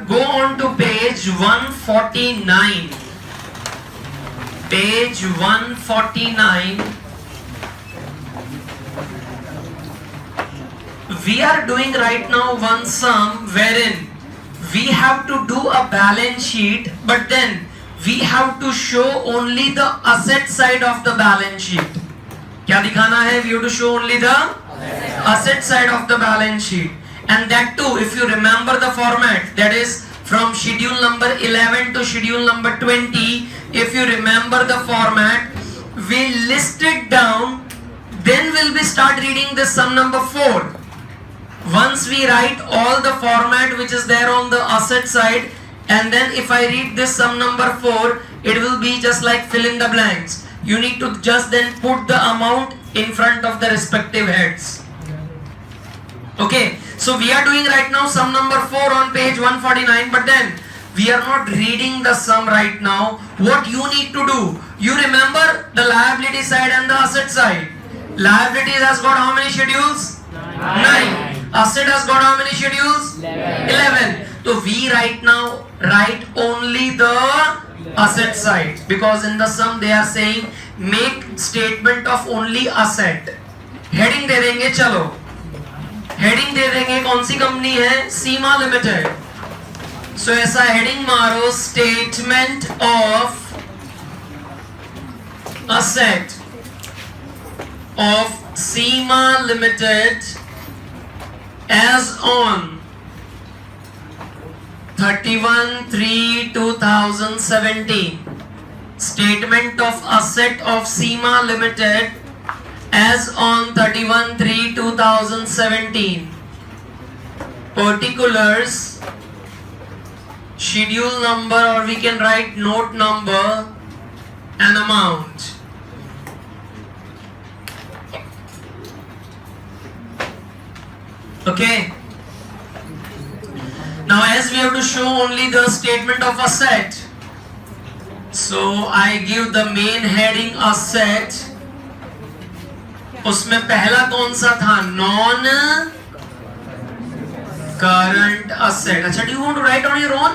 go on to page 149. Page 149. We are doing right now one sum wherein we have to do a balance sheet, but then we have to show only the asset side of the balance sheet. क्या दिखाना है? We have to show only the asset side of the balance sheet, and that too, if you remember the format, that is from schedule number 11 to schedule number 20. If you remember the format, we list it down, then we'll be start reading this sum number 4. Once we write all the format which is there on the asset side, and then if I read this sum number 4, it will be just like fill in the blanks. You need to just then put the amount in front of the respective heads. Okay, so we are doing right now sum number 4 on page 149, but then we are not reading the sum right now. What you need to do, you remember the liability side and the asset side. Liabilities has got how many schedules? 9. Asset has got how many schedules? 11. So we right now write only the asset side, because in the sum they are saying make statement of only asset. Heading दे देंगे, चलो heading दे देंगे. कौन सी company है? सीमा limited. सो ऐसा heading मारो, statement of asset of Seema limited as on 31/3/2017. Statement of asset of Seema Limited as on 31/3/2017. Particulars, schedule number, or we can write note number and amount. Okay. Now as we have to show only the statement of asset, so I give the main heading asset. उसमें पहला कौन सा था? Non current asset. अच्छा, do you want to write on your own?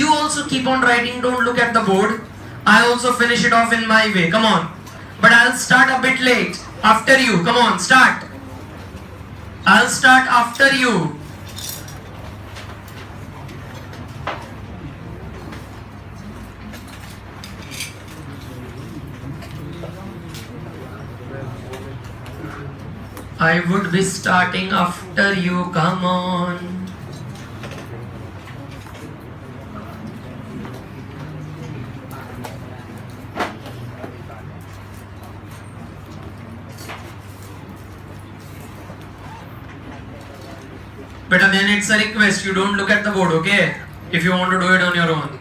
You also keep on writing, don't look at the board. I also finish it off in my way, come on. But I'll start a bit late. After you, come on, start. I'll start after you. I would be starting after you, come on. But then it's a request, you don't look at the board, okay? If you want to do it on your own.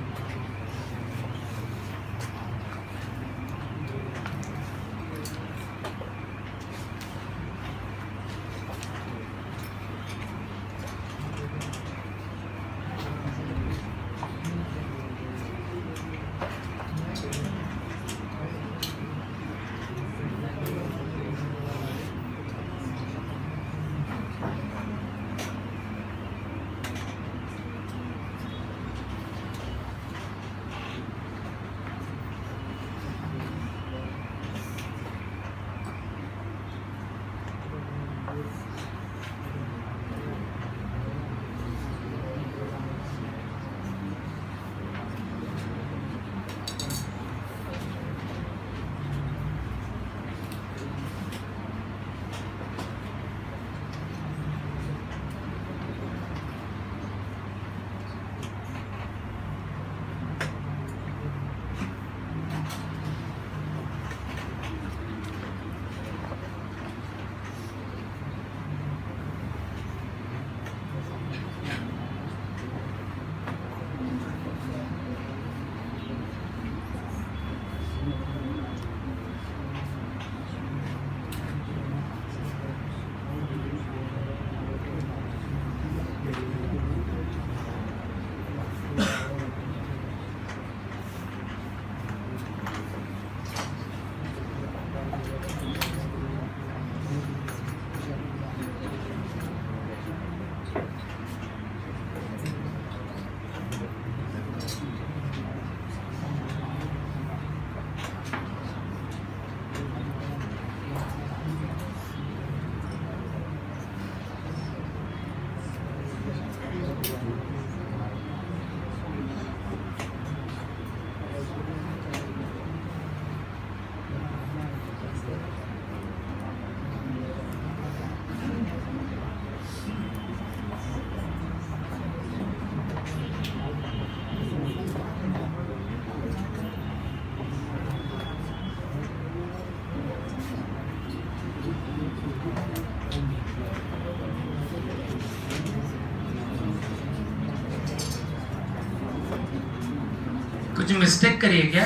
कुछ mistake करिए क्या?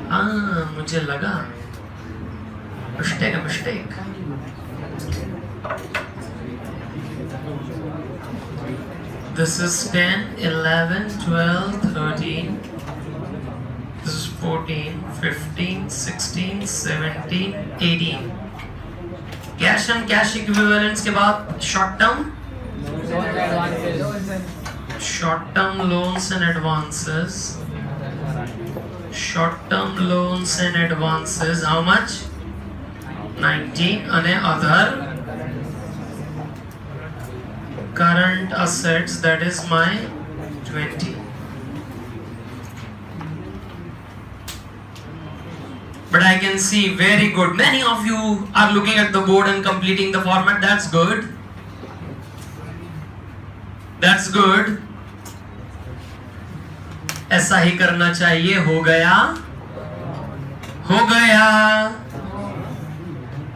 हाँ मुझे लगा mistake. This is 10, 11, 12, 13. This is 14, 15, 16, 17, 18. Cash and cash equivalents के बाद short term loans and advances. Short term loans and advances. How much? 19. And other current assets, that is my 20. But I can see very good. Many of you are looking at the board and completing the format. That's good. That's good. ऐसा ही करना चाहिए. हो गया.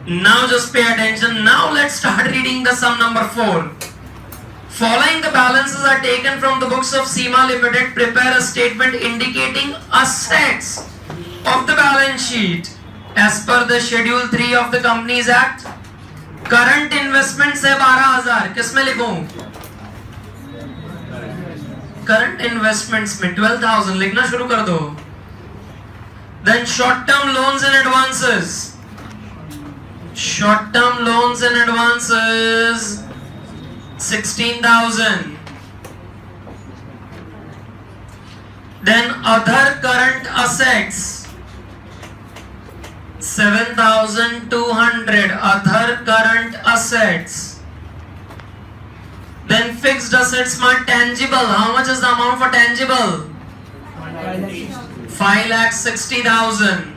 Now just pay attention. Now let's start reading the sum number 4. Following the balances are taken from the books of Seema Limited. Prepare a statement indicating assets of the balance sheet as per the schedule 3 of the Companies Act. Current investments है 12,000. किस में लिखूं? Current investments में 12,000 लिखना शुरू कर दो. Then short term loans and advances. Short term loans and advances 16,000. Then other current assets 7,200. Other current assets. Then fixed assets my tangible. How much is the amount for tangible? 5,60,000.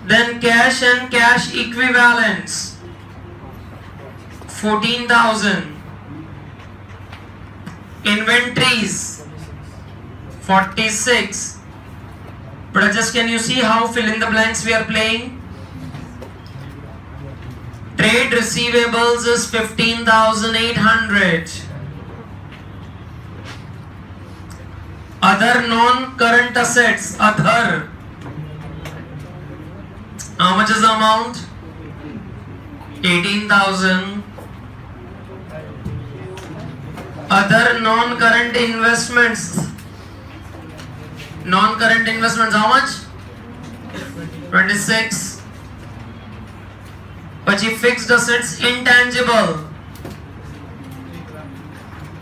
Then cash and cash equivalents 14,000. Inventories 46. But just can you see how fill in the blanks we are playing? Trade receivables is 15,800. Other non-current assets, other. How much is the amount? 18,000. Other non-current investments. Non-current investments, how much? 26. Pachi fixed assets intangible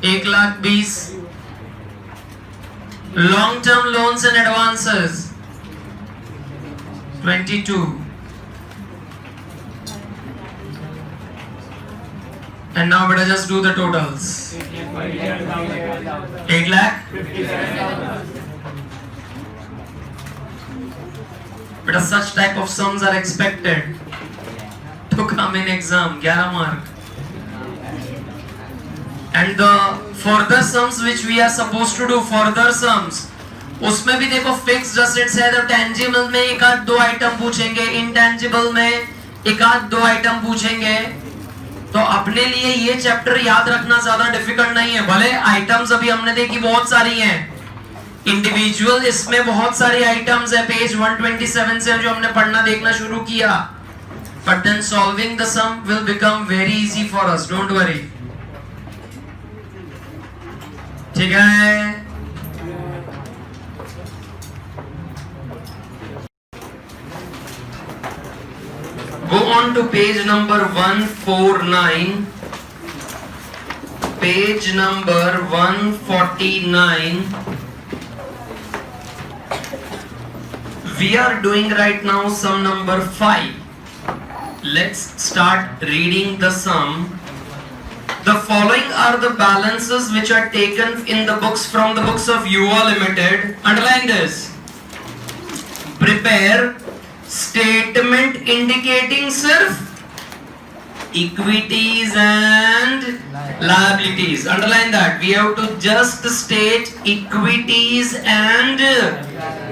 1,20,000. Long-term loans and advances 22. And now better just do the totals. 8 lakh. But such type of sums are expected to come in exam. 11 mark. And the further sums which we are supposed to do, further sums, उसमें भी देखो fixed assets है तो tangible में एक आध दो item पूछेंगे, इंटेंजिबल में एक आध दो आइटम पूछेंगे. तो अपने लिए ये चैप्टर याद रखना ज्यादा डिफिकल्ट नहीं है. भले आइटम्स अभी हमने देखी बहुत सारी हैं, इंडिविजुअल इसमें बहुत सारी आइटम्स है पेज 127 से जो हमने पढ़ना देखना शुरू किया. But then solving the sum will become very easy for us. Don't worry. ठीक है. Go on to page number 149. Page number 149. We are doing right now sum number 5. Let's start reading the sum. The following are the balances which are taken in the books from the books of Yuva Limited. Underline this. Prepare statement indicating sirf equities and liabilities. Underline that. We have to just state equities and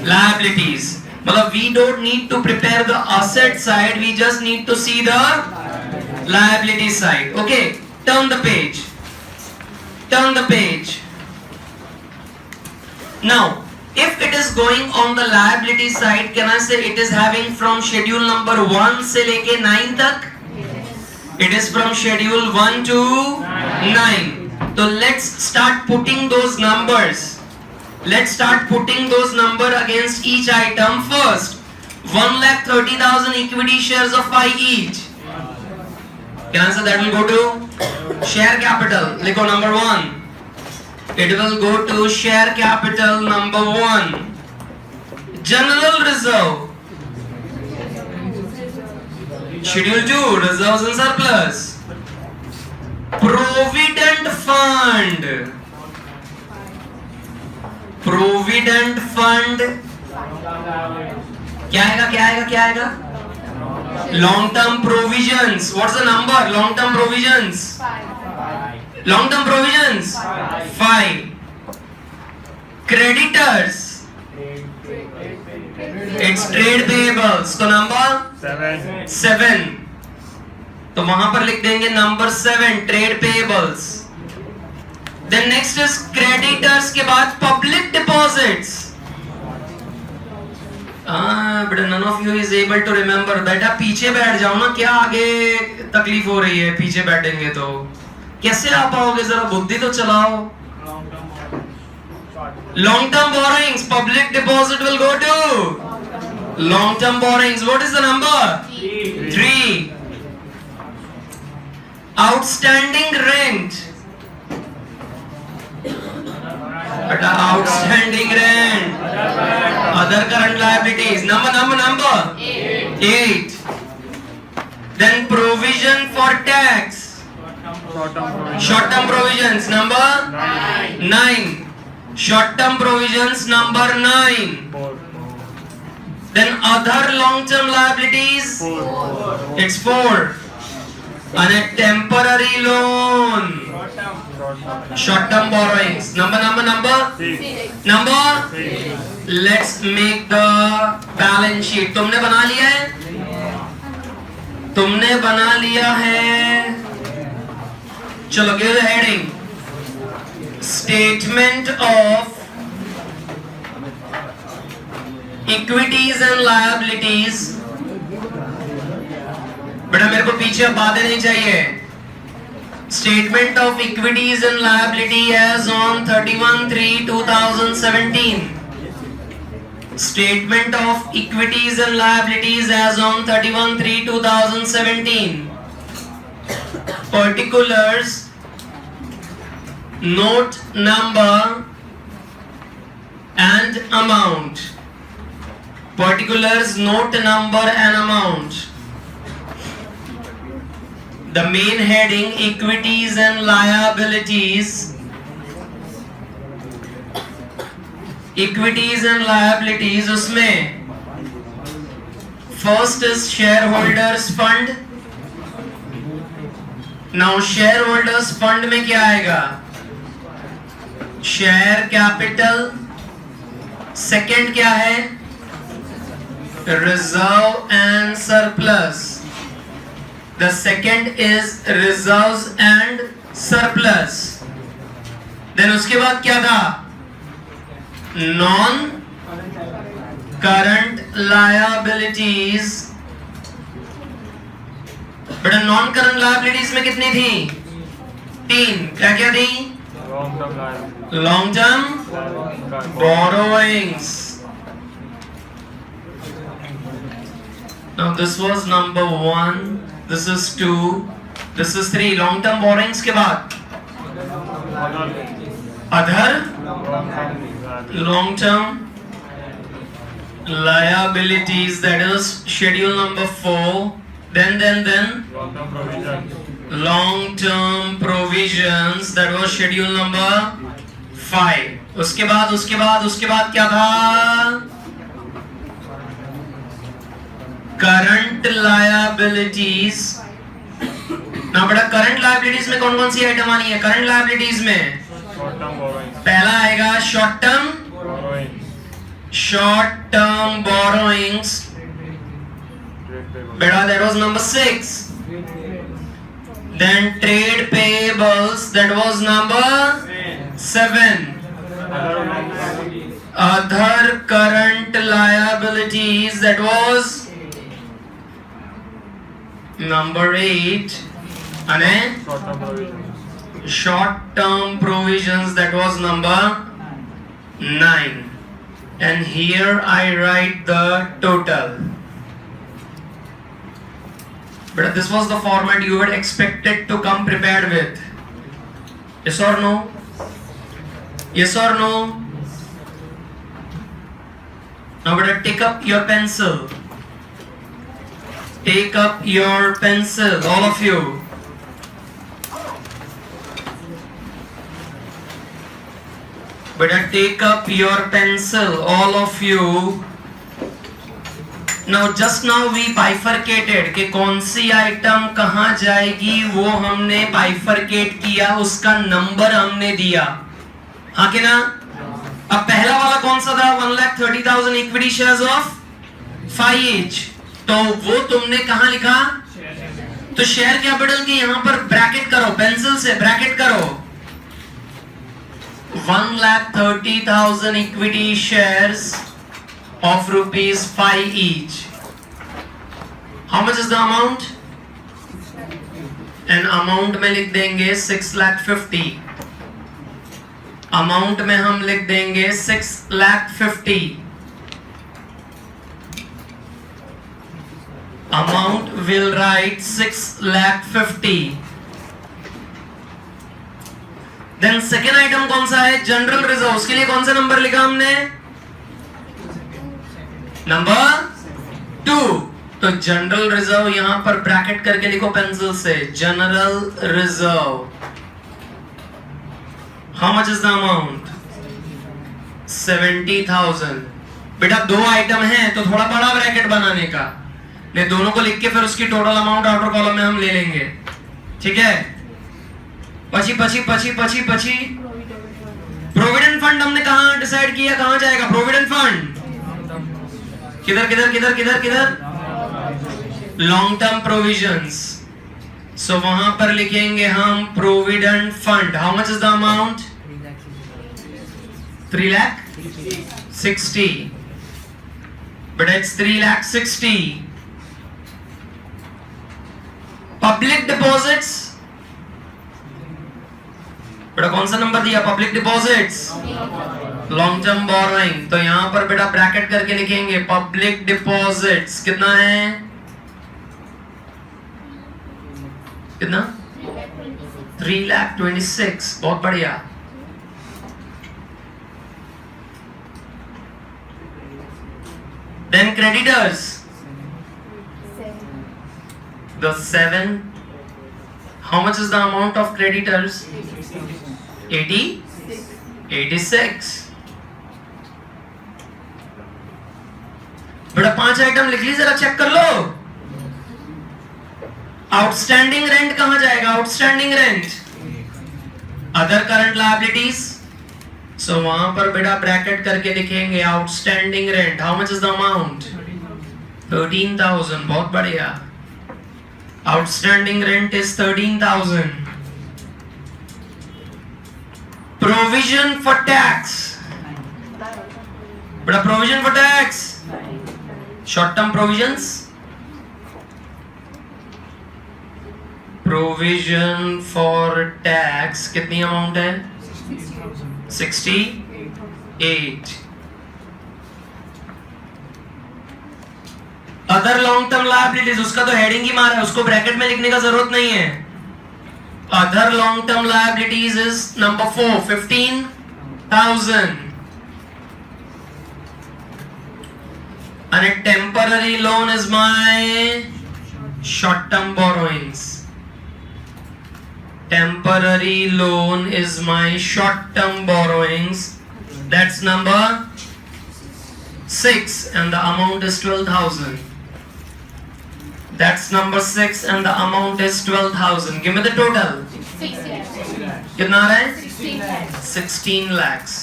liabilities. But we don't need to prepare the asset side, we just need to see the liability side. Okay, turn the page. Turn the page. Now, if it is going on the liability side, can I say it is having from schedule number 1 से लेके 9 तक? It is from schedule 1 to 9. So let's start putting those numbers. Let's start putting those numbers against each item first. 1,30,000 equity shares of 5 each. Can I say that will go to share capital? Likho number 1. It will go to share capital number 1. General reserve. Schedule 2, reserves and surplus. Provident fund. Provident fund. क्या आएगा? Long term provisions. What's the number? Long term provisions. Long term provisions 5. Creditors, it's trade payables. तो number 7. तो वहां पर लिख देंगे number 7 trade payables. Then next is creditors के बाद public deposits. But none of you is able to remember. बेटा पीछे बैठ जाओ ना, क्या आगे तकलीफ हो रही है? पीछे बैठेंगे तो कैसे आ पाओगे? जरा बुद्धि तो चलाओ. Long term borrowings, public deposit will go to long term borrowings. What is the number? 3. Outstanding rent. Outstanding rent. Other current liabilities. Number 8. Then provision for tax. Short term provisions number 9. Short term provisions number 9. Then other long term liabilities, it's 4. And a temporary loan. Short term borrowings number. Let's make the balance sheet. तुमने बना लिया है? चलो, give the heading. Statement of equities and liabilities. बेटा मेरे को पीछे बातें नहीं चाहिए. Statement of equities and liability as on 31/3/2017. Statement of equities and liabilities as on 31/3/2017. Particulars, note number and amount. Particulars, note number and amount. The main heading, equities and liabilities. Equities and liabilities, उसमें first is shareholders fund. Now shareholders fund में क्या आएगा? Share capital. Second क्या है? Reserve and surplus. The second is reserves and surplus. Then उसके बाद क्या था? Non current liabilities. बेटा नॉन करंट लायबिलिटीज में कितनी थी? 3. क्या थी? Long term borrowings. Now this was number 1, this is 2, this is 3. Long term borrowings के बाद other long term liabilities, that is schedule number 4. Then long term provisions, that was schedule number 5. उसके बाद क्या था? current liabilities. ना बेटा current liabilities में कौन सी आइटम आनी है? करंट लायबिलिटीज में पहला आएगा short term borrowings. बेटा that was number 6. Then trade payables, that was number 7. other current liabilities, that was number 8, and short term provisions, that was number 9. And here I write the total. But this was the format you had expected to come prepared with. Yes or no? Yes or no? Now better take up your pencil. Take up your pencil, all of you. Better take up your pencil, all of you. Now just now we bifurcated कि कौन सी item कहाँ जाएगी, वो हमने bifurcate किया, उसका number हमने दिया, हाँ कि ना? अब पहला वाला कौन सा था? 1,30,000 इक्विटी शेयर्स ऑफ 5 each. तो वो तुमने कहाँ लिखा? तो शेयर कैपिटल के यहाँ पर ब्रैकेट करो, पेंसिल से ब्रैकेट करो. 1,30,000 equity shares of rupees 5 each. How much is the amount? And amount में लिख देंगे 6,50,000. Amount में हम लिख देंगे 6,50,000. Amount will write 6,50,000. Then second item कौन सा है? General reserve. उसके लिए कौन सा नंबर लिखा हमने? नंबर 2. तो जनरल रिजर्व यहां पर ब्रैकेट करके लिखो पेंसिल से. General reserve. How much is the amount? 70,000. बेटा दो आइटम हैं तो थोड़ा बड़ा ब्रैकेट बनाने का, नहीं दोनों को लिख के फिर उसकी टोटल अमाउंट आउटर कॉलम में हम ले लेंगे. ठीक है. पची प्रोविडेंट फंड हमने कहां डिसाइड किया, कहां जाएगा प्रोविडेंट फंड? किधर? Long term provisions. सो वहां पर लिखेंगे हम provident fund. How much is the amount? 3,60,000. But it's 3,60,000. Public deposits. बेटा कौन सा नंबर दिया? Public deposits, long term borrowing. तो यहां पर बेटा ब्रैकेट करके लिखेंगे पब्लिक डिपॉजिट्स. कितना है? कितना? 3,26,000. बहुत बढ़िया. Then creditors. The 7. How much is the amount of creditors? 86. बेटा 5 आइटम लिख ली, जरा चेक कर लो. आउटस्टैंडिंग रेंट कहां जाएगा? Outstanding rent, other current liabilities. So वहां पर बेटा ब्रैकेट करके लिखेंगे outstanding rent. How much is the amount? 13,000. बहुत बढ़िया. Outstanding rent is 13,000. Provision for tax. बेटा provision for tax, short term provisions. Provision for tax कितनी अमाउंट है? 68. अदर लॉन्ग टर्म लायबिलिटीज, उसका तो हेडिंग ही मारा है, उसको ब्रैकेट में लिखने का जरूरत नहीं है. Other long-term liabilities is number 4, 15,000. And a temporary loan is my short-term borrowings. Temporary loan is my short-term borrowings. That's number 6, and the amount is 12,000. That's number 6 and the amount is 12,000. Give me the total. 6 lakhs. कितना आ रहा है? 16 lakhs. 16 lakhs.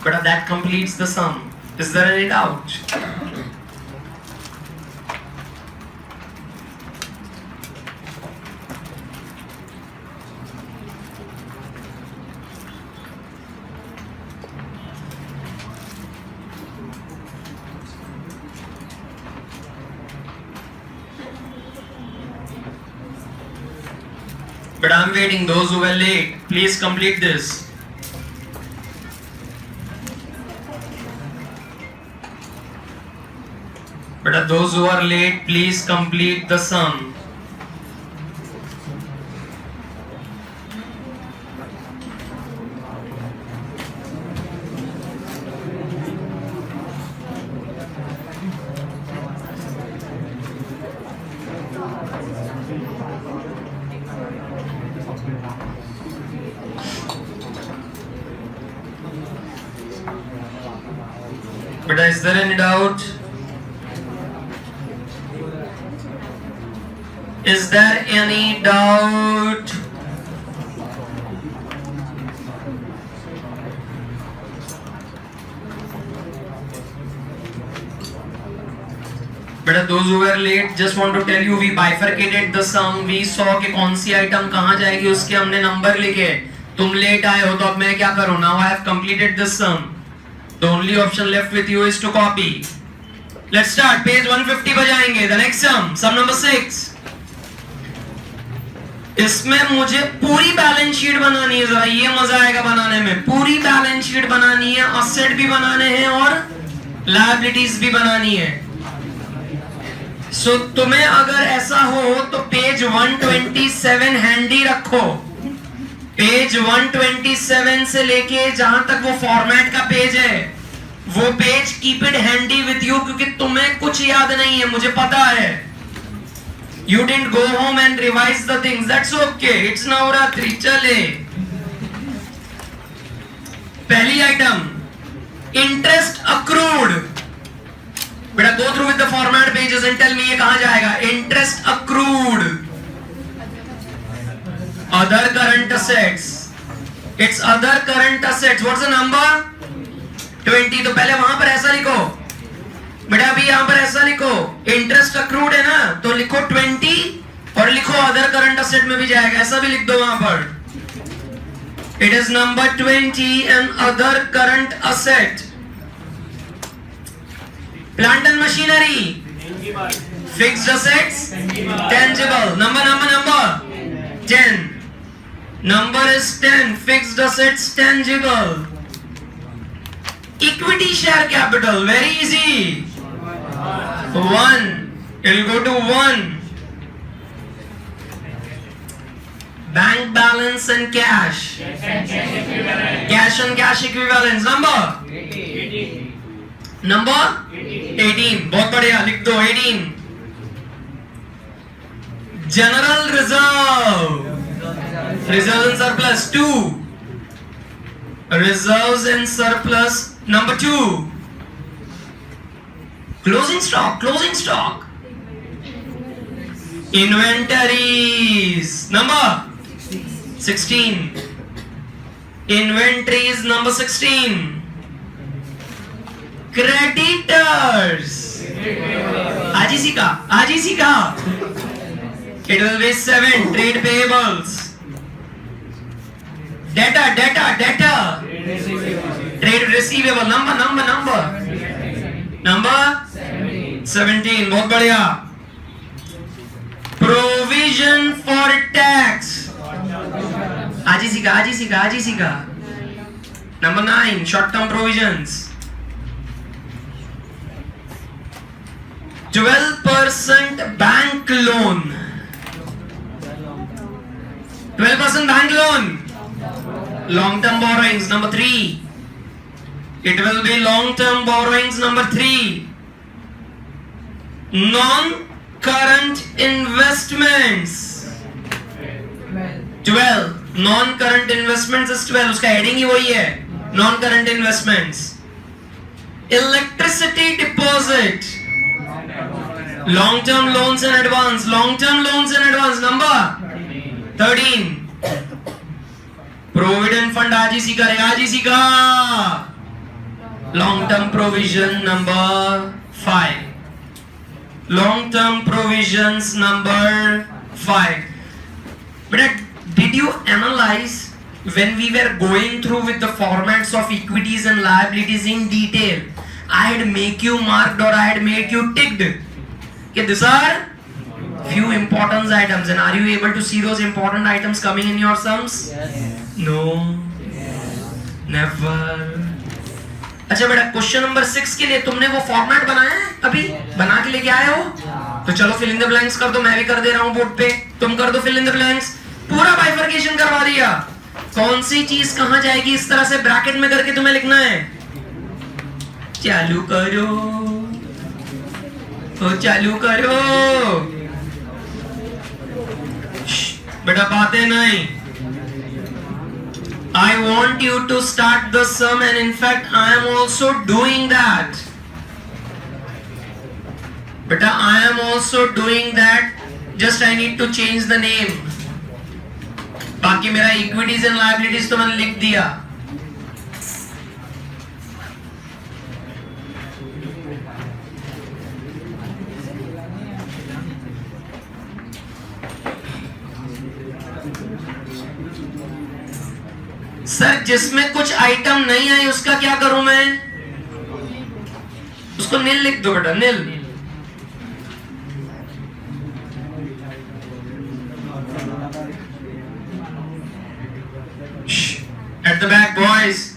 But that completes the sum. Is there any doubt? But I'm waiting. Those who were late, please complete this. But those who are late, please complete the sum. But is there any doubt? Is there any doubt? But those who were late, just want to tell you, we bifurcated the sum. We saw कि कौन सी item कहाँ जाएगी, उसके हमने number लिखे. तुम late आए हो तो अब मैं क्या करूँ? Now I have completed this sum. The only option left with you is to copy. Let's start. Page 150 पर जाएंगे. The next sum number 6. इसमें मुझे पूरी बैलेंस शीट बनानी है. जरा ये मजा आएगा बनाने में. पूरी बैलेंस शीट बनानी है, असेट भी बनाने हैं और लायबिलिटीज भी बनानी है. सो तुम्हें अगर ऐसा हो तो पेज 127 हैंडी रखो. पेज 127 से लेके जहां तक वो फॉर्मेट का पेज है, वो page keep it handy with you, क्योंकि तुम्हें कुछ याद नहीं है, मुझे पता है. You didn't go home and revise the things. That's okay. It's Navratri. चले. पहली आइटम, interest accrued. बेटा go through with the format pages and tell me ये कहाँ जाएगा. Interest accrued. Other current assets. It's other current assets. What's the number? 20. तो पहले वहां पर ऐसा लिखो. बेटा अभी यहाँ पर ऐसा लिखो. इंटरेस्ट अक्रूड है ना, तो लिखो 20 और लिखो अदर करंट असेट में भी जाएगा. ऐसा भी लिख दो वहां पर. It is number 20 and other current asset. Plant and machinery, fixed assets, tangible. Number 10. Number is 10. Fixed assets, tangible. Equity share capital, very easy. 1. It will go to 1. Bank balance and cash. Cash and cash equivalents. Number 18. बहुत बढ़िया, लिख दो 18. General reserve. Reserves and surplus 2. Reserves and surplus number 2. Closing stock. Inventories number 16. Inventories number 16. Creditors. आज ही सीखा. It will be 7. Trade payables. Debtor. Trade receivable. Number 17. बहुत बढ़िया. Provision for tax. आज ही सीखा. Number 9. Short term provisions. 12% bank loan. 12% bank loan. Long term borrowings number 3. It will be long term borrowings number 3. Non-current investments 12. Non-current investments is 12. उसका heading ही वही है, non-current investments. Electricity deposit. Long-term loans and advance. Number 13. Provident fund आज ही सीखा. Long-term provision number 5. Long-term provisions number 5. But did you analyze when we were going through with the formats of equities and liabilities in detail? I had make you marked or I had made you ticked. Okay, these are few important items, and are you able to see those important items coming in your sums? Yes. No. Never. अच्छा बेटा, question number 6 के लिए तुमने वो format बनाया है? अभी बना के लेके आए हो? तो चलो फिल इन द ब्लैंक्स कर दो, मैं भी कर दे रहा हूँ बोर्ड पे, तुम कर दो फिल इन द ब्लैंक्स। पूरा बाइफर्केशन करवा दिया। कौन सी चीज कहां जाएगी इस तरह से ब्रैकेट में करके तुम्हें लिखना है। चालू करो, तो चालू करो बेटा, बातें नहीं। I want you to start the sum, and in fact I am also doing that. Beta, I am also doing that. Just I need to change the name. बाकी मेरा equities and liabilities तो मैंने लिख दिया। Sir जिसमें कुछ item नहीं आई उसका क्या करूं मैं? उसको नील लिख दो बेटा, नील। At the back, boys.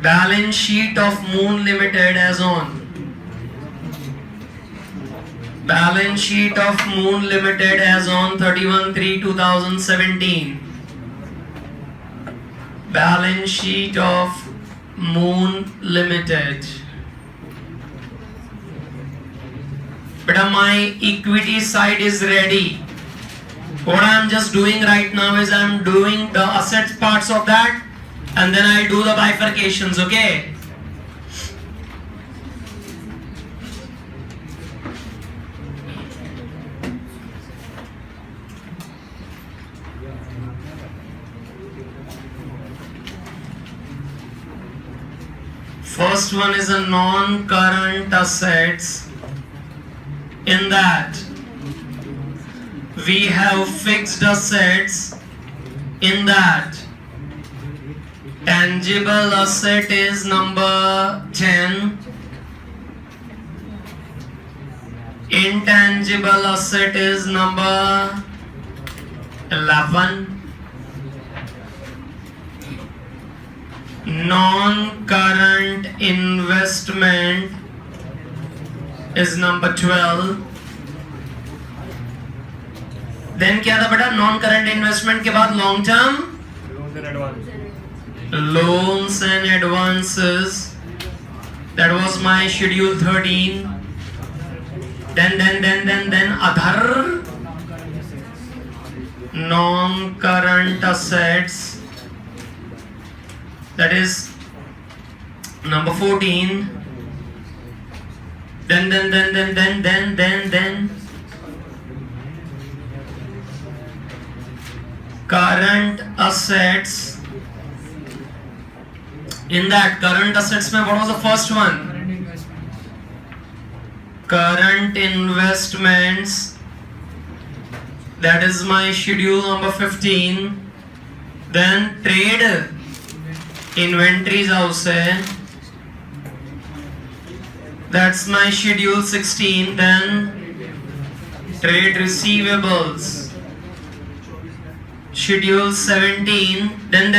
Balance sheet of Moon Limited as on. Balance sheet of Moon Limited as on 31/3/2017. Balance sheet of Moon Limited. But my equity side is ready. What I am just doing right now is I am doing the assets parts of that, and then I do the bifurcations, okay? First one is a non-current assets. In that we have fixed assets. In that tangible asset is number 10. Intangible asset is number 11. Non-current investment is number 12. Then क्या था बेटा? Non-current investment के बाद long term loans and advances. That was my schedule 13. Then other non-current assets. That is number 14. Then current assets. In that current assets mein what was the first one? Current investments. That is my schedule number 15. Then trade inventories also. That's my schedule 16. Then trade receivables. Schedule 17. Then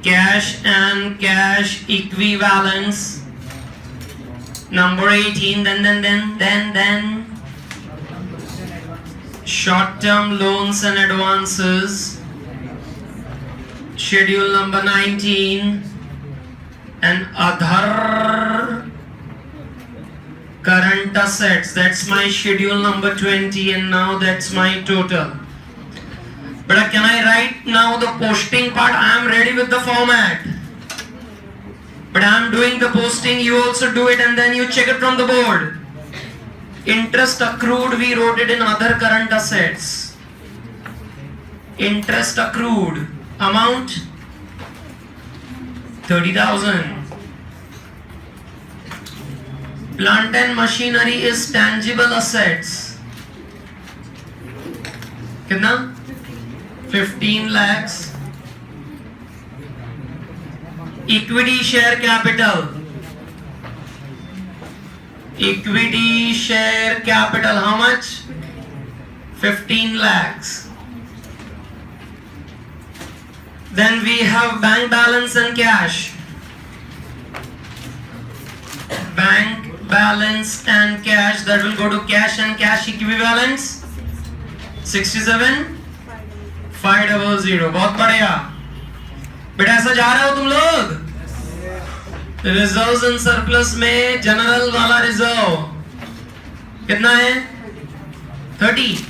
cash and cash equivalents. Number 18. Then short-term loans and advances. Schedule number 19. And other current assets. That's my schedule number 20, and now that's my total. But can I write now the posting part? I am ready with the format. But I am doing the posting, you also do it, and then you check it from the board. Interest accrued, we wrote it in other current assets. Interest accrued, amount 30,000. Plant and machinery is tangible assets. कितना? 15 lakhs. Equity share capital. Equity share capital, how much? 15 lakhs. Then we have bank balance and cash. Bank balance and cash, that will go to cash and cash equivalents. 67 500. बहुत बढ़िया बेटा, ऐसा जा रहे हो तुम लोग? रिजर्व्स एंड सरप्लस में जनरल वाला रिजर्व कितना है? 30.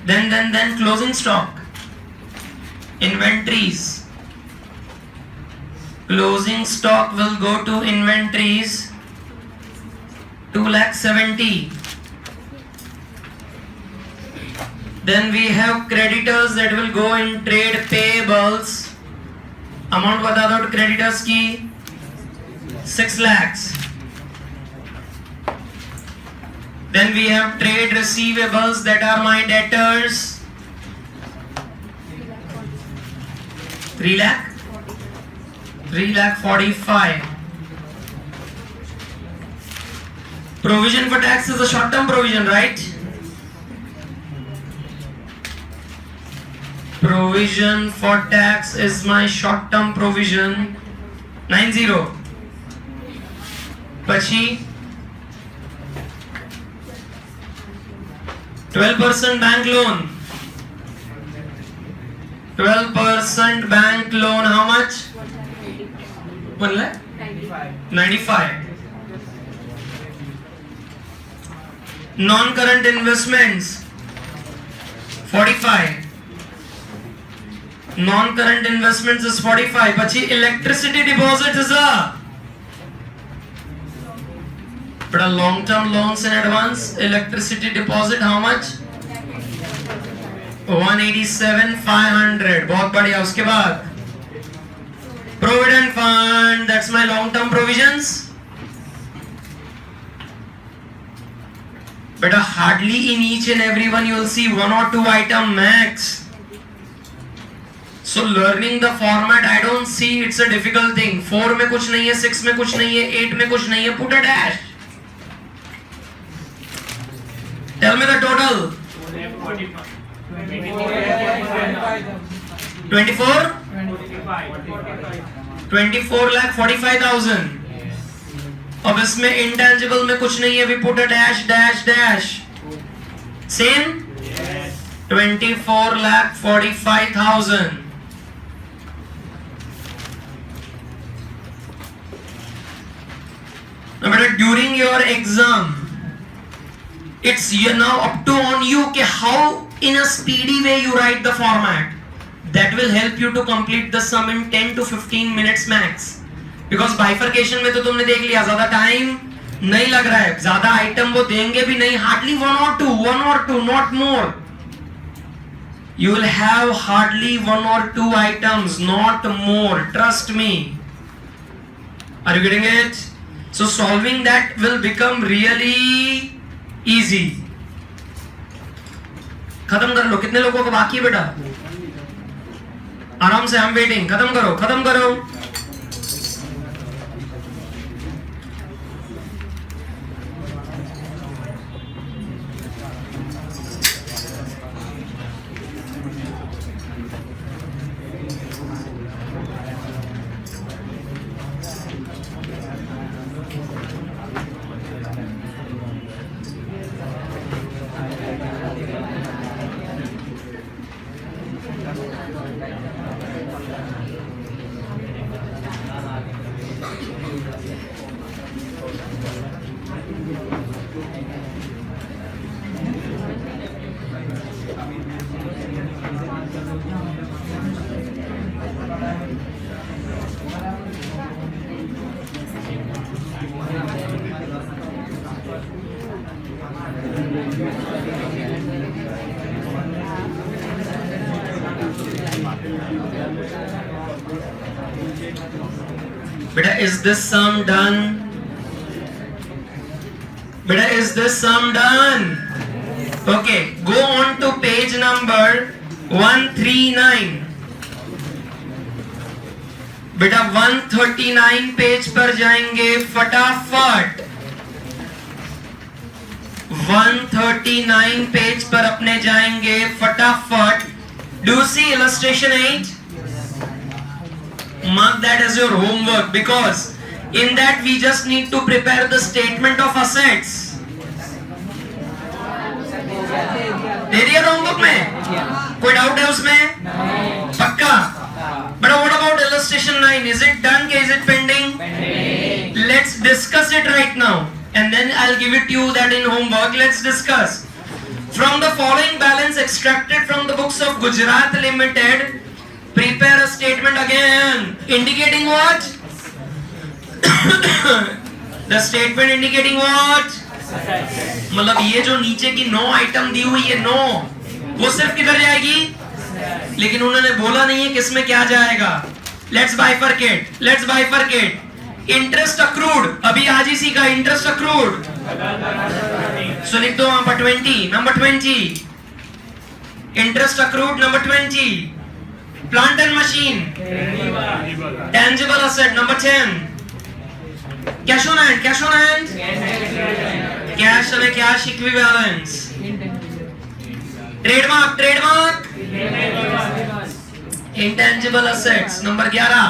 Then closing stock, inventories. Closing stock will go to inventories, 2,70,000. Then we have creditors that will go in trade payables. Amount बता दो creditors की, 6 lakhs. Then we have trade receivables that are my debtors, 3 lakh. 3,45,000. Provision for tax is a short-term provision, right? Provision for tax is my short-term provision, 90. Pachi 12% bank loan. 12% bank loan, how much? 1 lakh? 95. Non-current investments, 45. Non-current investments is 45. Pachi electricity deposit is a long-term loans in advance. Electricity deposit how much? 187,500. बहुत बढ़िया. उसके बाद Provident fund, that's my long-term provisions. But hardly in each and every one you will see 1 or 2 item max. So learning the format, I don't see it's a difficult thing. 4 में कुछ नहीं है, 6 में कुछ नहीं है, 8 में कुछ नहीं है. Put a dash. Tell me the total. 24? 24,45,000. अब इसमें इंटेंजिबल में कुछ नहीं है, we put a dash dash dash. Same? 24,45,000. Now better during your exam, it's now up to on you कि how in a speedy way you write the format. That will help you to complete the sum in 10 to 15 minutes max. Because bifurcation में तो तुमने देख लिया, ज्यादा time नहीं लग रहा है, ज्यादा आइटम वो देंगे भी नहीं, hardly 1 or 2, not more. You will have hardly 1 or 2 items, not more. Trust me. Are you getting it? So solving that will become really easy. खत्म कर लो. कितने लोगों को बाकी है बेटा? आराम से, I'm waiting. खत्म करो. Beta, is this sum done? Beta, is this sum done? Okay, go on to page number 139. बेटा 139 पेज पर जाएंगे फटाफट। 139 पेज पर अपने जाएंगे फटाफट। Do you see illustration 8? Mark that as your homework because in that we just need to prepare the statement of assets. दे दिया homework में? कोई डाउट है उसमें? पक्का? But what about illustration 9? Is it done? Is it pending? Pending. Let's discuss it right now, and then I'll give it to you that in homework. Let's discuss. From the following balance extracted from the books of Gujarat Limited, prepare a statement again, indicating what? The statement indicating what? मतलब ये जो नीचे की 9 item दी हुई है 9, वो सिर्फ किधर जाएगी? लेकिन उन्होंने बोला नहीं है किसमें क्या जाएगा। Let's bifurcate. इंटरेस्ट अक्रूड, अभी आज इसी का इंटरेस्ट अक्रूड, सो लिख दो वहां पर 20, number 20 interest accrued, number 20 plant and machine, tangible asset, number 10 cash on hand, cash और cash equivalence, trademark intangible assets, number 11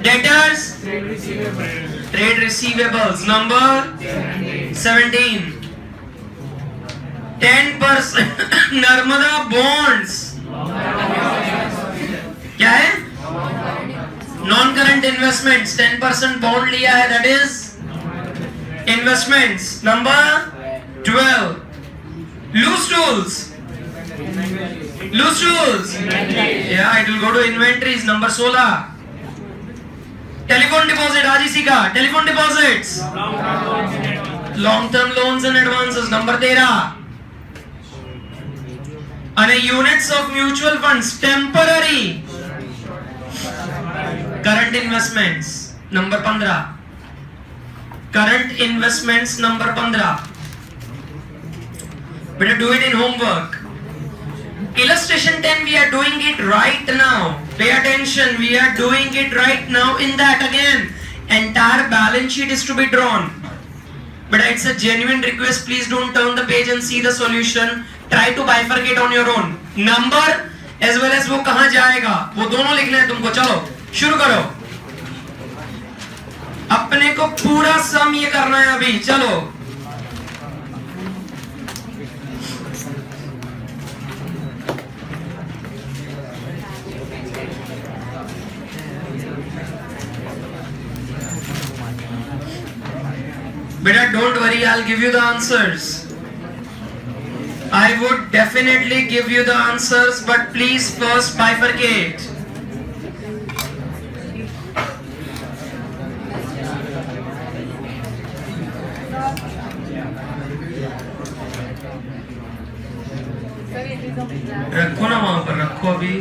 debtors, trade receivables, number 17 10% Narmada bonds, क्या है? नॉन करंट इन्वेस्टमेंट्स, 10% बॉन्ड लिया है, that is investments, number 12 loose tools, yeah, it will go to inventories, number 16 telephone deposit, आज इसी का telephone deposits, long term loans and advances, number 13 અને units of mutual funds temporary current investments, number 15 current investments, number 15 better do it in homework. Illustration 10, we are doing it right now, pay attention, we are doing it right now. In that again entire balance sheet is to be drawn, but it's a genuine request, please don't turn the page and see the solution, try to bifurcate on your own, number as well as वो कहां जाएगा वो दोनों लिखना है तुमको। चलो शुरू करो, अपने को पूरा सम ये करना है अभी, चलो बेटा don't worry, I'll give you the answers. I would definitely give you the answers, but please first bifurcate. रखो ना वहां पर, रखो अभी।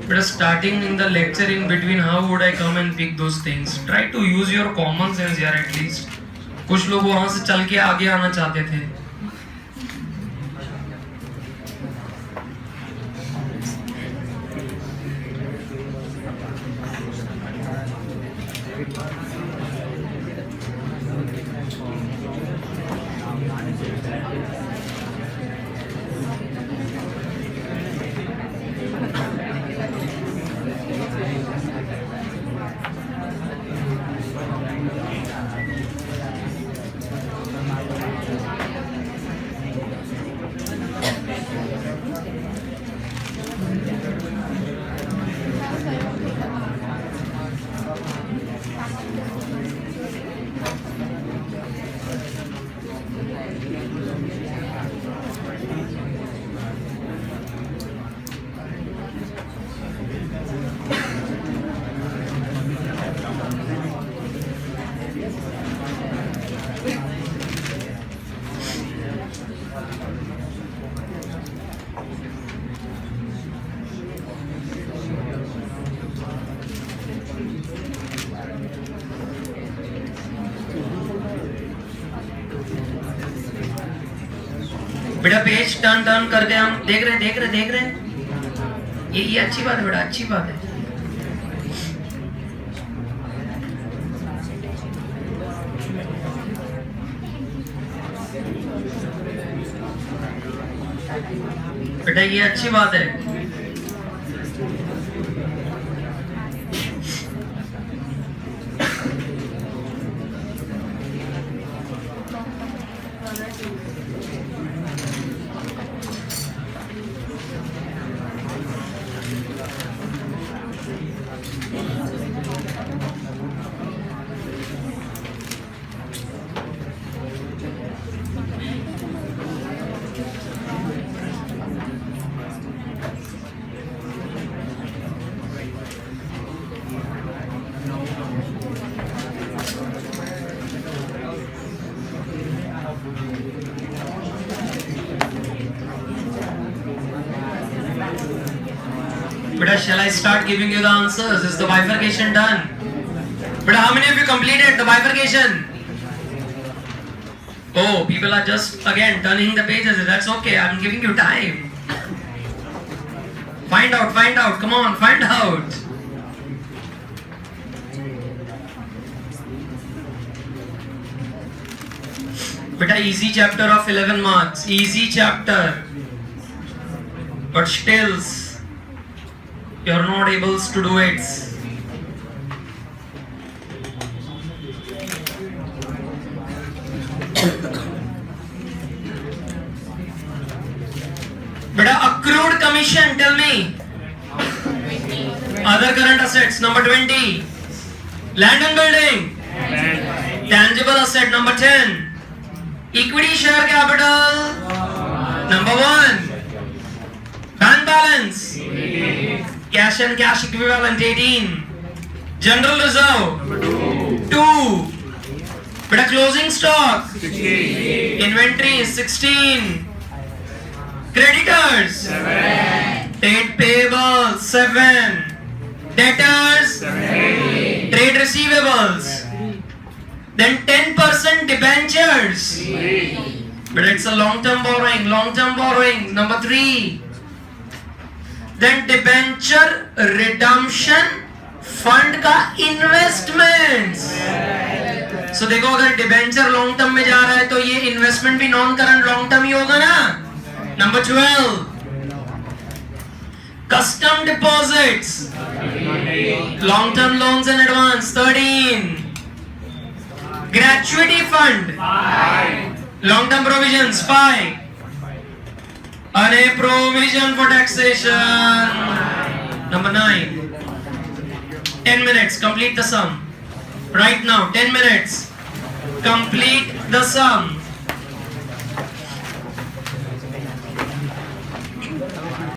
But starting in the lecture in between, how would I come and pick those things? Try to use your common sense यार at least. कुछ लोग वहां से चल के आगे आना चाहते थे। बेटा पेज टर्न टर्न करके हम देख रहे हैं। ये अच्छी बात है बेटा, अच्छी बात है। बेटा ये अच्छी बात है। Beta, shall I start giving you the answers? Is the bifurcation done? Beta, how many of you completed the bifurcation? Oh, people are just again turning the pages. That's okay. I'm giving you time. Find out. Come on, find out. Beta, easy chapter of 11 marks. Easy chapter. But still, you're not able to do it. Beta, accrued commission, tell me. Other current assets, number 20. Land and building. Tangible asset, number 10. Equity share capital, number 1. Bank balance. Cash and cash equivalent, 18. General reserve, 2. Beta, closing stock, 16. Inventory, 16. Creditors, 7. Trade payables, 7. Debtors, 7. Trade receivables. Then 10% debentures. 3. But it's a long-term borrowing, number 3. Then debenture redemption fund का investments. So देखो अगर debenture long term में जा रहा है तो ये investment भी non current long term ही होगा ना. Number 12. Custom deposits, long term loans and advance, 13. Gratuity fund, 5. Long term provisions, 5. And a provision for taxation, number 9. 10 minutes, complete the sum. Right now, 10 minutes. Complete the sum.